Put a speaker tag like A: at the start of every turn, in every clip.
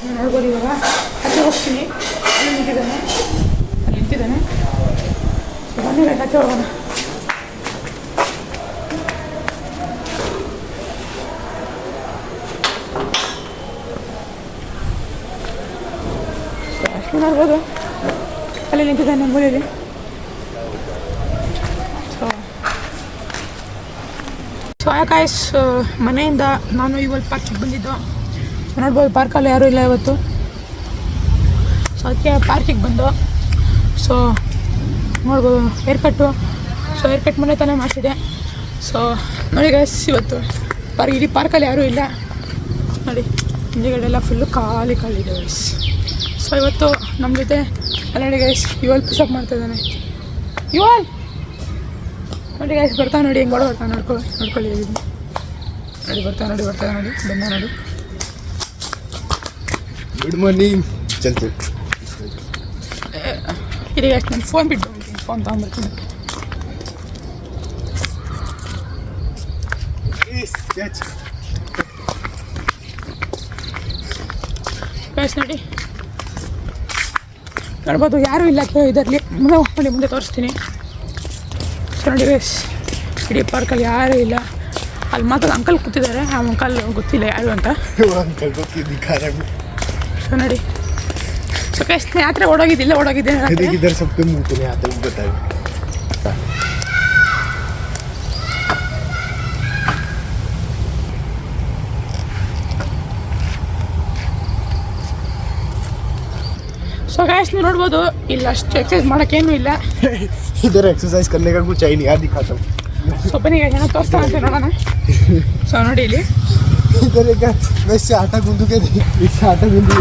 A: ನೋಡ್ಬೋದು ಇವಾಗ ಆಚೆ ಹೋಗ್ತೀನಿ. ಅಲ್ಲಿ ನಿಂತಿದ್ದಾನೆ ಬನ್ನಿ ಆಚೆ ಹೋಗೋಣ. ಅಷ್ಟು ನೋಡ್ಬೋದು ಅಲ್ಲಿ ನಿಂತಿದ್ದಾನೆ ಅಂಬೋಲಿಯಲ್ಲಿ. ಸೊ ಗಾಯ್ಸ್, ಮನೆಯಿಂದ ನಾನು ಇವಾಗ ಪಾರ್ಕಿಗೆ ಬಂದಿದ್ದು. ನೋಡ್ಬೋದು ಪಾರ್ಕಲ್ಲಿ ಯಾರೂ ಇಲ್ಲ ಇವತ್ತು. ಸೊ ಅದಕ್ಕೆ ಪಾರ್ಕಿಗೆ ಬಂದು ಸೊ ನೋಡ್ಬೋದು ಹೇರ್ ಕಟ್ಟು. ಸೊ ಹೇರ್ ಕಟ್ ಮನೆ ತಾನೇ ಮಾಡಿಸಿದೆ. ಸೊ ನೋಡಿ ಗಾಯ್ಸ್, ಇವತ್ತು ಇಡೀ ಪಾರ್ಕಲ್ಲಿ ಯಾರೂ ಇಲ್ಲ ನೋಡಿ. ಹಿಂದೆಗಡೆ ಎಲ್ಲ ಫುಲ್ಲು ಖಾಲಿ ಇದೆ ಗೈಸ್. ಸೊ ಇವತ್ತು ನಮ್ಮ ಜೊತೆ ಅಲ್ಲಿ ನೋಡಿ ಗೈಸ್, ಇವಲ್ ಪುಷಪ್ ಮಾಡ್ತಾಯಿದ್ದಾನೆ. ಇವಲ್ ನೋಡಿ ಗೈಸ್, ಬರ್ತಾನೆ ನೋಡಿ, ಹೆಂಗೆ ಬರ್ತಾನೆ ನೋಡ್ಕೊಳ್ಳಿ ನೋಡಿ, ಬರ್ತಾನೆ ನೋಡಿ ಬಂದ ನೋಡಿ.
B: Good morning. ಚಲ್ತು
A: ಇದೀಗ ಅಷ್ಟು ನಾನು ಫೋನ್ ಬಿಟ್ಟು ಫೋನ್ ತೊಗೊಂಡ್ಬರ್ತೀನಿ. ಗೈಸ್ ನೋಡಿ, ನೋಡ್ಬೋದು ಯಾರೂ ಇಲ್ಲ ಇದರಲ್ಲಿ. ಮುಂದೆ ತೋರಿಸ್ತೀನಿ. ಸೊ ನೋಡಿ ಗೈಸ್, ಇಡೀ ಪಾರ್ಕಲ್ಲಿ ಯಾರೂ ಇಲ್ಲ. ಅಲ್ಲಿ ಮಾತ್ರ ಅಂಕಲ್ ಕೂತಿದ್ದಾರೆ. ಆ ಅಂಕಲ್ ಗೊತ್ತಿಲ್ಲ ಯಾರು ಅಂತ. ಸೊ ನೋಡಿ, ಸೊ ಗೈಸ್ ಯಾತ್ರೆ ಓಡೋಗಿದ್ದೆ ಸೊ ಗೈಸ್, ನೀವು ನೋಡ್ಬೋದು ಇಲ್ಲ ಅಷ್ಟು ಎಕ್ಸಸೈಸ್ ಮಾಡೋಕ್ಕೇನೂ ಇಲ್ಲ.
B: इधर एक्सरसाइज करने का कुछ है नहीं, यार दिखाता हूँ.
A: ಸೊ ಬನ್ನಿ ಏನೋ ತೋರಿಸ್ತಾನೆ ಅಂತ ನೋಡೋಣ. ಸೊ ನೋಡಿ ಇಲ್ಲಿ
B: इधर एक मैं इससे आटा गूंदू के इससे आटा गूंदू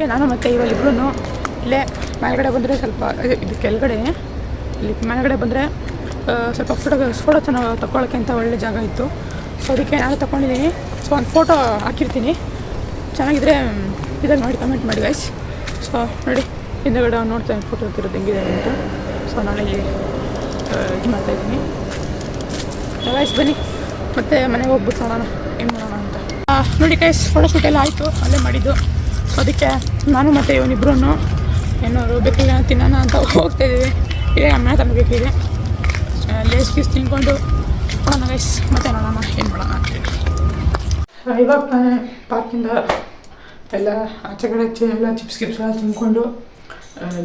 A: ನಾನು ಮತ್ತು ಇವರಿಬ್ರು ಇಲ್ಲೇ ಮೇಲ್ಗಡೆ ಬಂದರೆ ಸ್ವಲ್ಪ ಇದು ಕೆಳಗಡೆ ಇಲ್ಲಿ ಮೇಲ್ಗಡೆ ಬಂದರೆ ಸ್ವಲ್ಪ ಫೋಟೋ ಚೆನ್ನಾಗಿ ತಗೊಳ್ಳೋಕ್ಕೆ ಅಂತ ಒಳ್ಳೆ ಜಾಗ ಇತ್ತು. ಸೊ ಅದಕ್ಕೆ ನಾನು ತಗೊಂಡಿದ್ದೀನಿ. ಸೊ ಒಂದು ಫೋಟೋ ಹಾಕಿರ್ತೀನಿ, ಚೆನ್ನಾಗಿದ್ರೆ ಇದಾಗ ನೋಡಿ ಕಮೆಂಟ್ ಮಾಡಿ ಗೈಸ್. ಸೊ ನೋಡಿ ಹಿಂದೆಗಡೆ ನೋಡ್ತಾ ಫೋಟೋ ಇರ್ತಿರೋದು ಹೆಂಗಿದೆ ಅಂತ. ಸೊ ನಾನು ಇಲ್ಲಿ ಇದು ಮಾಡ್ತಾಯಿದ್ದೀನಿ ಗೈಸ್. ಬನ್ನಿ ಮತ್ತೆ ಮನೆಗೆ ಹೋಗ್ಬಿಟ್ಟು ನೋಡೋಣ ಏನು ಮಾಡೋಣ ಅಂತ. ನೋಡಿ ಗೈಸ್, ಫೋಟೋಶೂಟ್ ಎಲ್ಲ ಆಯಿತು, ಅಲ್ಲೇ ಮಾಡಿದ್ದು. ಸೊ ಅದಕ್ಕೆ ನಾನು ಮತ್ತು ಇವನಿಬ್ರು ಏನಾದ್ರು ಬೇಕಿಲ್ಲ ತಿನ್ನೋಣ ಅಂತ ಹೋಗ್ತಾಯಿದ್ದೀವಿ. ಇದೇ ಅಮ್ಮ ತಗೋಬೇಕಿದೆ. ಲೇಸ್ ಗೀಸ್ ತಿನ್ಕೊಂಡು ನೋಡೋಣ ಗೈಸ್, ಮತ್ತೆ ನೋಡೋಣ ಏನು ಮಾಡೋಣ ಅಂತೇಳಿ. ಇವಾಗ ನಾನು ಪಾರ್ಕಿಂದ ಎಲ್ಲ ಆಚೆಗಡೆ ಎಲ್ಲ ಚಿಪ್ಸ್ ಎಲ್ಲ ತಿನ್ಕೊಂಡು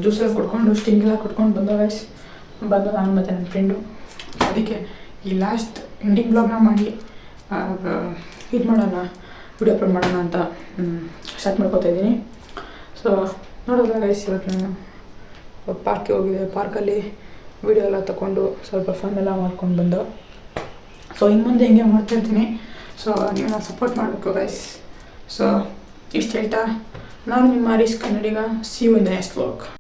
A: ಜ್ಯೂಸೆಲ್ಲ ಕುಡ್ಕೊಂಡು ಸ್ಟಿಂಗೆಲ್ಲ ಕುಡ್ಕೊಂಡು ಬಂದ ಗೈಸ್. ಬಂದು ನಾನು ಮತ್ತು ನನ್ನ ಫ್ರೆಂಡು. ಅದಕ್ಕೆ ಈ ಲಾಸ್ಟ್ ಎಂಡಿಂಗ್ ಬ್ಲಾಗ್ನ ಮಾಡಿ ಇದು ಮಾಡೋಣ, ವಿಡಿಯೋ ಅಪ್ಲೋಡ್ ಮಾಡೋಣ ಅಂತ ಸ್ಟಾರ್ಟ್ ಮಾಡ್ಕೊತಾ ಇದ್ದೀನಿ. ಸೊ ನೋಡೋಲ್ಲ ಗೈಸ್, ಇವತ್ತು ನಾನು ಪಾರ್ಕಿಗೆ ಹೋಗಿದ್ದೆ. ಪಾರ್ಕಲ್ಲಿ ವಿಡಿಯೋ ಎಲ್ಲ ತೊಗೊಂಡು ಸ್ವಲ್ಪ ಫನ್ ಎಲ್ಲ ಮಾಡ್ಕೊಂಡು ಬಂದು. ಸೊ ಇನ್ನು ಮುಂದೆ ಹಿಂಗೆ ಮಾಡ್ತಾಯಿರ್ತೀನಿ. ಸೊ ನೀವು ನಾನು ಸಪೋರ್ಟ್ ಮಾಡಬೇಕು ಗೈಸ್. ಸೊ ಇಷ್ಟು ಹೇಳ್ತಾ ನಾನು ನಿಮ್ಮ ಹರೀಶ್ ಕನ್ನಡಿಗ. See you in the next vlog.